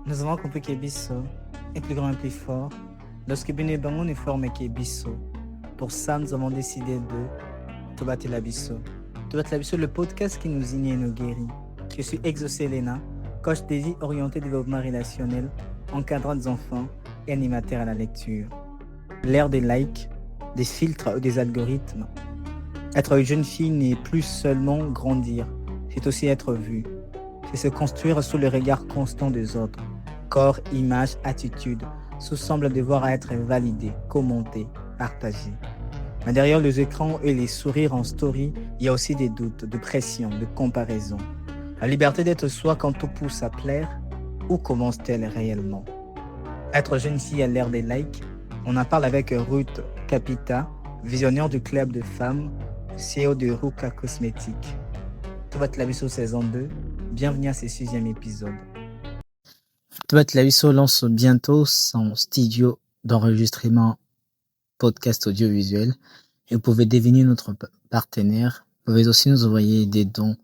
Nous avons compris que Bisso est plus grand et plus fort. Lorsque Bene Bangon est fort, mais qui est Bisso. Pour ça, nous avons décidé de Tobat la Bisso. Tobat la Bisso, le podcast qui nous unit et nous guérit. Je suis Exaucé Elena, coach dési orienté développement relationnel, encadrant des enfants et animateur à la lecture. L'ère des likes, des filtres ou des algorithmes. Être une jeune fille n'est plus seulement grandir, c'est aussi être vue. C'est se construire sous le regard constant des autres. Corps, image, attitude, tout semble devoir être validé, commenté, partagé. Mais derrière les écrans et les sourires en story, il y a aussi des doutes, de pression, de comparaison. La liberté d'être soi quand tout pousse à plaire, où commence-t-elle réellement? Être jeune fille à l'ère des likes, on en parle avec Ruth Capita, visionnaire du club de femmes, CEO de Ruka Cosmétiques. Tout va te laver sur saison 2. Bienvenue à ce 6e épisode. Tout Laviso lance bientôt son studio d'enregistrement podcast audiovisuel et vous pouvez devenir notre partenaire. Vous pouvez aussi nous envoyer des dons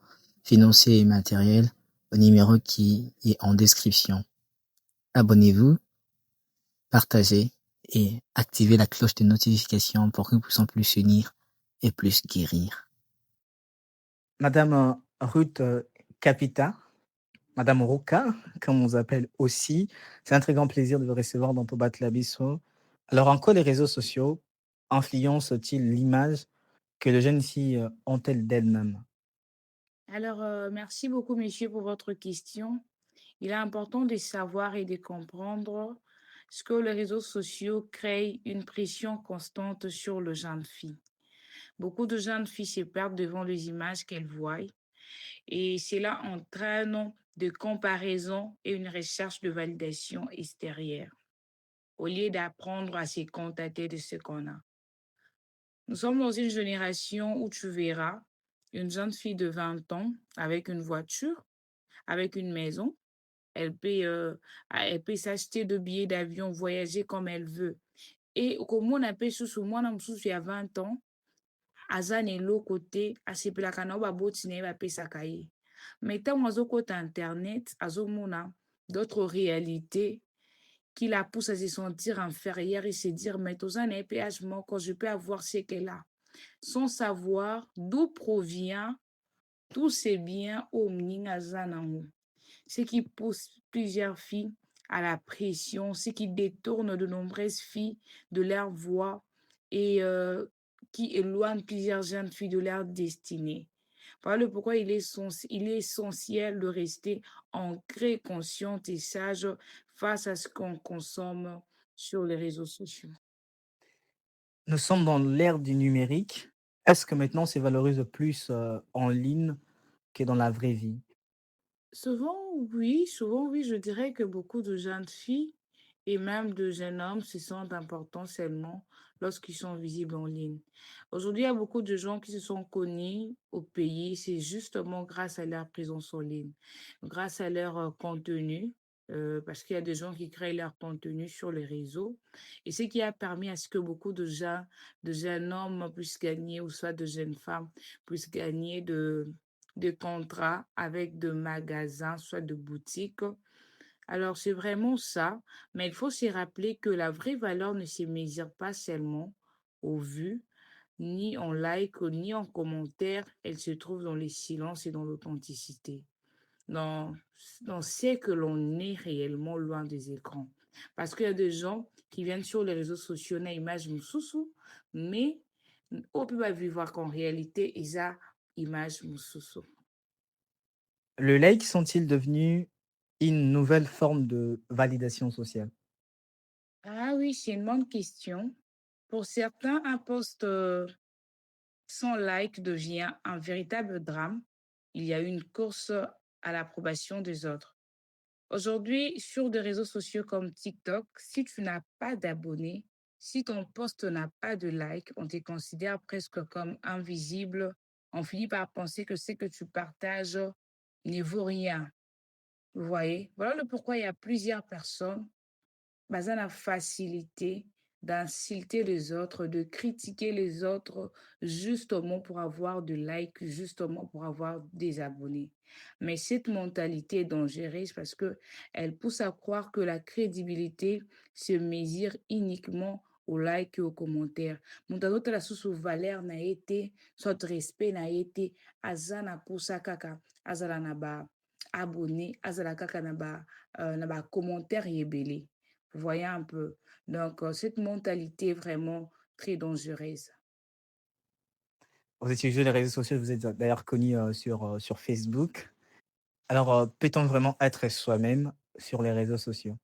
financiers et matériels au numéro qui est en description. Abonnez-vous, partagez et activez la cloche de notification pour que nous puissions plus unir et plus guérir. Madame Ruth Capita, Madame Ruka, comme on vous appelle aussi, c'est un très grand plaisir de vous recevoir dans Tobat Labisso. Alors, en quoi les réseaux sociaux influencent-ils l'image que les jeunes filles ont-elles d'elles-mêmes? Alors, merci beaucoup, monsieur, pour votre question. Il est important de savoir et de comprendre ce que les réseaux sociaux créent une pression constante sur les jeunes filles. Beaucoup de jeunes filles se perdent devant les images qu'elles voient et cela entraîne de comparaisons et une recherche de validation extérieure au lieu d'apprendre à se contenter de ce qu'on a. Nous sommes dans une génération où tu verras une jeune fille de 20 ans avec une voiture, avec une maison. Elle peut s'acheter de billets d'avion, voyager comme elle veut. Et comme on appelle sous moi, il y a 20 ans, aza na eloko te, asepelaka na baboti na ye bapesaka ye. Mais ntango azokota internet, azomona d'autres réalités qui la poussent à se sentir inférieure et se dire, mais toza na ye mpe âge moko, je peux avoir ce qu'elle a. Sans savoir d'où provient tous ces biens au mninga aza nango. Ce qui pousse plusieurs filles à la pression, ce qui détourne de nombreuses filles de leur voie et qui éloigne plusieurs jeunes filles de leur destinée. Voilà pourquoi il est essentiel de rester ancré, consciente et sage face à ce qu'on consomme sur les réseaux sociaux. Nous sommes dans l'ère du numérique. Est-ce que maintenant c'est valorise plus en ligne que dans la vraie vie? Souvent oui, je dirais que beaucoup de jeunes filles et même de jeunes hommes se sentent importants seulement lorsqu'ils sont visibles en ligne. Aujourd'hui, il y a beaucoup de gens qui se sont connus au pays, c'est justement grâce à leur présence en ligne, grâce à leur contenu, parce qu'il y a des gens qui créent leur contenu sur les réseaux, et ce qui a permis à ce que beaucoup de jeunes hommes puissent gagner, ou soit de jeunes femmes puissent gagner de contrats avec de magasins, soit de boutiques. Alors, c'est vraiment ça, mais il faut se rappeler que la vraie valeur ne se mesure pas seulement au vu, ni en like, ni en commentaire. Elle se trouve dans les silences et dans l'authenticité, dans, dans ce que l'on est réellement loin des écrans. Parce qu'il y a des gens qui viennent sur les réseaux sociaux, na image moussoussou, mais on peut vivre qu'en réalité, ils ont image moussoussou. Le like sont-ils devenus une nouvelle forme de validation sociale? Ah oui, c'est une bonne question. Pour certains, un post sans like devient un véritable drame. Il y a une course à l'approbation des autres. Aujourd'hui, sur des réseaux sociaux comme TikTok, si tu n'as pas d'abonnés, si ton post n'a pas de like, on te considère presque comme invisible. On finit par penser que ce que tu partages ne vaut rien. Vous voyez? Voilà le pourquoi il y a plusieurs personnes basées sur la facilité d'insulter les autres, de critiquer les autres justement pour avoir de likes, justement pour avoir des abonnés. Mais cette mentalité est dangereuse parce que elle pousse à croire que la crédibilité se mesure uniquement aux likes et aux commentaires. Moto la sous valeur na été, soit respect na été, azana poussa kaka, azala na ba abonné, azala kaka na ba commentaire yebele. Vous voyez un peu. Donc, cette mentalité est vraiment très dangereuse. Vous utilisez les réseaux sociaux, vous êtes d'ailleurs connu sur Facebook. Alors, peut-on vraiment être soi-même sur les réseaux sociaux?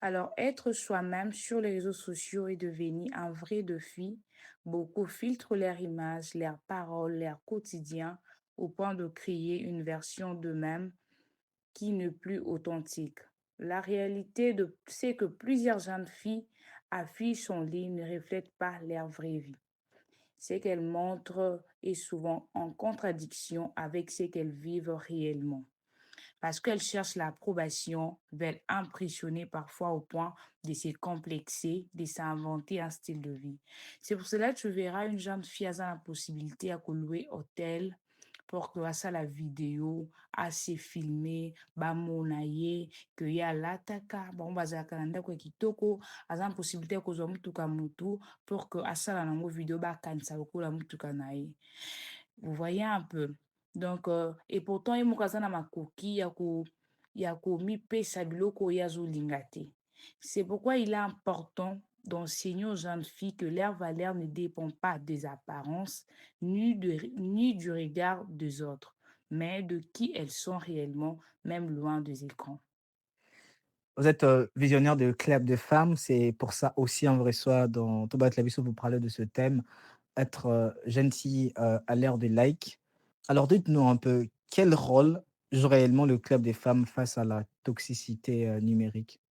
Alors, être soi-même sur les réseaux sociaux est devenu un vrai défi. Beaucoup filtrent leur image, leurs paroles, leur quotidien au point de créer une version d'eux-mêmes qui n'est plus authentique. La réalité c'est que plusieurs jeunes filles affichent en ligne ne reflètent pas leur vraie vie. Ce qu'elles montrent est souvent en contradiction avec ce qu'elles vivent réellement parce qu'elles cherchent l'approbation, veulent impressionner parfois au point de se complexer, de s'inventer un style de vie. C'est pour cela que tu verras une jeune fille a la possibilité à louer hôtel pour que ça la vidéo, à se filmer, ba monaye, que ya lataka, bon bazaka na ndako ya kitoko, aza na possibilité ya kozwa mutuka mutu pour que asala nango vidéo ba kanisa lokola mutuka na ye. Vous voyez un peu. Donc, et pourtant, ye moko aza na makoki ya komipesa biloko oyo azolinga te. C'est pourquoi il est important d'enseigner aux jeunes filles que leur valeur ne dépend pas des apparences ni du regard des autres, mais de qui elles sont réellement, même loin des écrans. Vous êtes visionnaire de club de femmes, c'est pour ça aussi en vrai soi dans Toba Tlabiso, vous parlez de ce thème, être gentil à l'ère des likes. Alors dites-nous un peu, quel rôle joue réellement le club des femmes face à la toxicité numérique?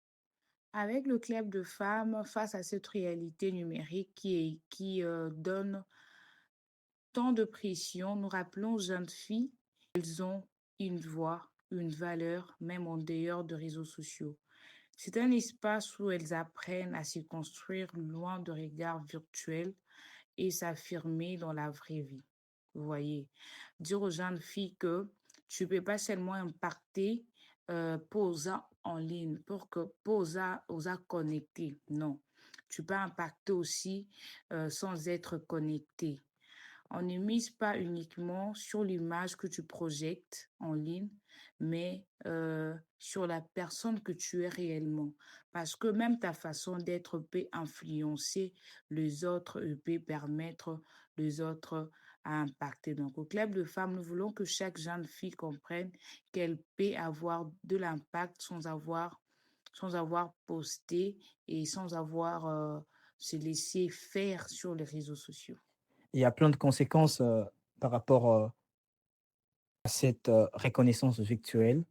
Avec le club de femmes, face à cette réalité numérique qui donne tant de pression, nous rappelons aux jeunes filles qu'elles ont une voix, une valeur, même en dehors de réseaux sociaux. C'est un espace où elles apprennent à se construire loin de regards virtuels et s'affirmer dans la vraie vie. Vous voyez, dire aux jeunes filles que tu ne peux pas seulement impacter posant en ligne pour osa connecter. Non, tu peux impacter aussi sans être connecté. On ne mise pas uniquement sur l'image que tu projettes en ligne, mais sur la personne que tu es réellement. Parce que même ta façon d'être peut influencer les autres, peut permettre les autres à impacter. Donc, au club de femmes, nous voulons que chaque jeune fille comprenne qu'elle peut avoir de l'impact sans avoir posté et sans avoir se laisser faire sur les réseaux sociaux. Il y a plein de conséquences par rapport à cette reconnaissance virtuelle.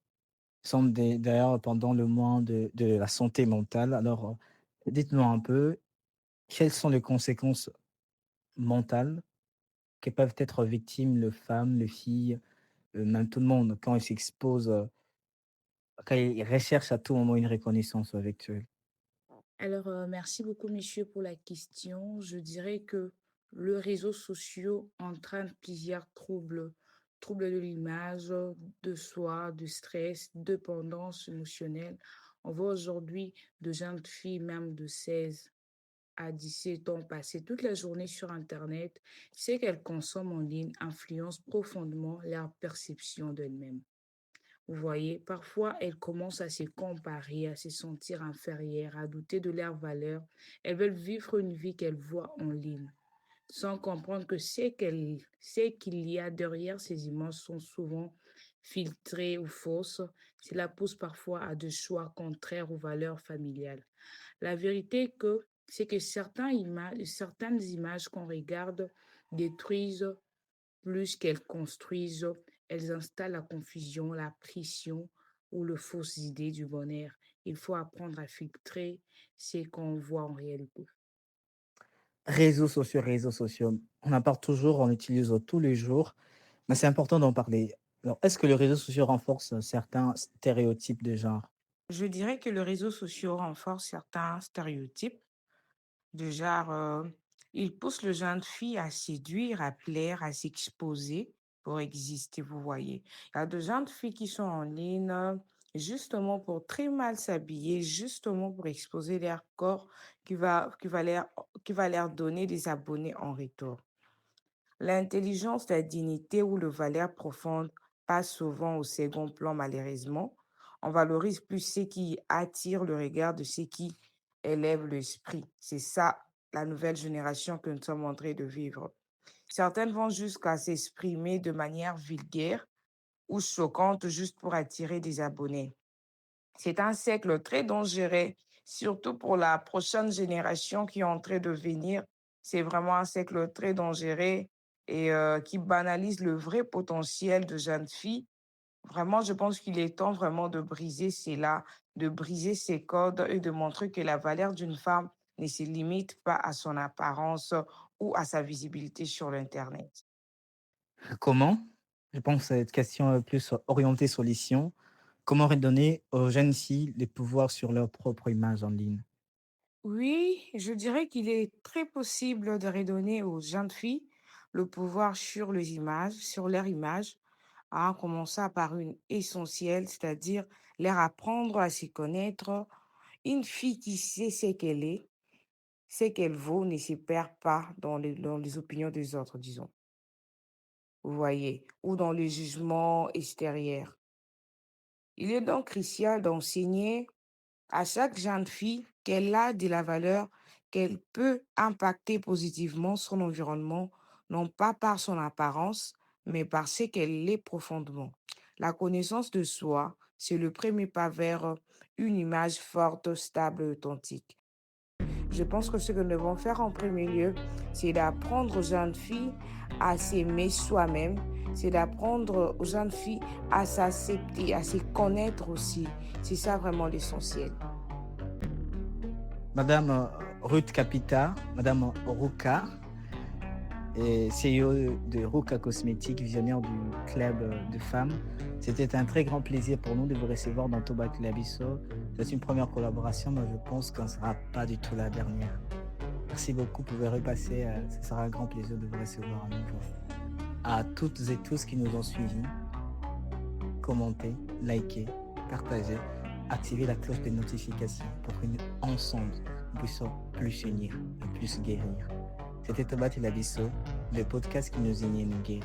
Semble d'ailleurs pendant le mois de la santé mentale. Alors, dites-nous un peu, quelles sont les conséquences mentales que peuvent être victimes les femmes, les filles, même tout le monde quand ils s'exposent, quand ils recherchent à tout moment une reconnaissance virtuelle? Alors, merci beaucoup, monsieur, pour la question. Je dirais que le réseau social entraîne plusieurs troubles. Troubles de l'image, de soi, de stress, dépendance émotionnelle. On voit aujourd'hui de jeunes filles, même de 16 à 17 ans, passer toute la journée sur Internet. Ce qu'elles consomment en ligne influence profondément leur perception d'elles-mêmes. Vous voyez, parfois, elles commencent à se comparer, à se sentir inférieures, à douter de leur valeur. Elles veulent vivre une vie qu'elles voient en ligne, sans comprendre que ce qu'il y a derrière ces images sont souvent filtrées ou fausses. Cela pousse parfois à des choix contraires aux valeurs familiales. La vérité c'est que certaines images qu'on regarde détruisent plus qu'elles construisent, elles installent la confusion, la pression ou les fausses idées du bonheur. Il faut apprendre à filtrer ce qu'on voit en réalité. Réseaux sociaux, on en parle toujours, on l'utilise tous les jours, mais c'est important d'en parler. Alors, est-ce que les réseaux sociaux renforcent certains stéréotypes de genre? Je dirais que les réseaux sociaux renforcent certains stéréotypes de genre, il pousse le jeune fille à séduire, à plaire, à s'exposer pour exister, vous voyez. Il y a de jeunes filles qui sont en ligne justement pour très mal s'habiller, justement pour exposer leur corps qui va leur donner des abonnés en retour. L'intelligence, la dignité ou le valeur profonde passent souvent au second plan, malheureusement. On valorise plus ce qui attire le regard de ce qui élève l'esprit. C'est ça, la nouvelle génération que nous sommes en train de vivre. Certaines vont jusqu'à s'exprimer de manière vulgaire ou choquante juste pour attirer des abonnés. C'est un siècle très dangereux, surtout pour la prochaine génération qui est en train de venir. C'est vraiment un siècle très dangereux et qui banalise le vrai potentiel de jeunes filles. Vraiment, je pense qu'il est temps vraiment de briser cela, de briser ces codes et de montrer que la valeur d'une femme ne se limite pas à son apparence ou à sa visibilité sur l'Internet. Comment? Je pense à cette question plus orientée solution. Comment redonner aux jeunes filles les pouvoirs sur leur propre image en ligne? Oui, je dirais qu'il est très possible de redonner aux jeunes filles le pouvoir sur les images, sur leur image, en commençant par une essentielle, c'est-à-dire leur apprendre à s'y connaître. Une fille qui sait ce qu'elle est, ce qu'elle vaut, ne se perd pas dans les opinions des autres, disons, vous voyez, ou dans le jugement extérieur. Il est donc crucial d'enseigner à chaque jeune fille qu'elle a de la valeur, qu'elle peut impacter positivement son environnement, non pas par son apparence, mais par ce qu'elle est profondément. La connaissance de soi, c'est le premier pas vers une image forte, stable et authentique. Je pense que ce que nous devons faire en premier lieu, c'est d'apprendre aux jeunes filles à s'aimer soi-même, c'est d'apprendre aux jeunes filles à s'accepter, à se connaître aussi. C'est ça vraiment l'essentiel. Madame Ruth Capita, Madame Ruka, et CEO de Ruka Cosmétiques, visionnaire du club de femmes. C'était un très grand plaisir pour nous de vous recevoir dans Toba Kilabiso. C'est une première collaboration, mais je pense qu'on ne sera pas du tout la dernière. Merci beaucoup, vous pouvez repasser, ce sera un grand plaisir de vous recevoir à nouveau. À toutes et tous qui nous ont suivis, commentez, likez, partagez, activez la cloche de notification pour qu'ensemble, nous puissions plus unir et plus guérir. C'était Toba Tilabiso, le podcast qui nous unit et nous guérit.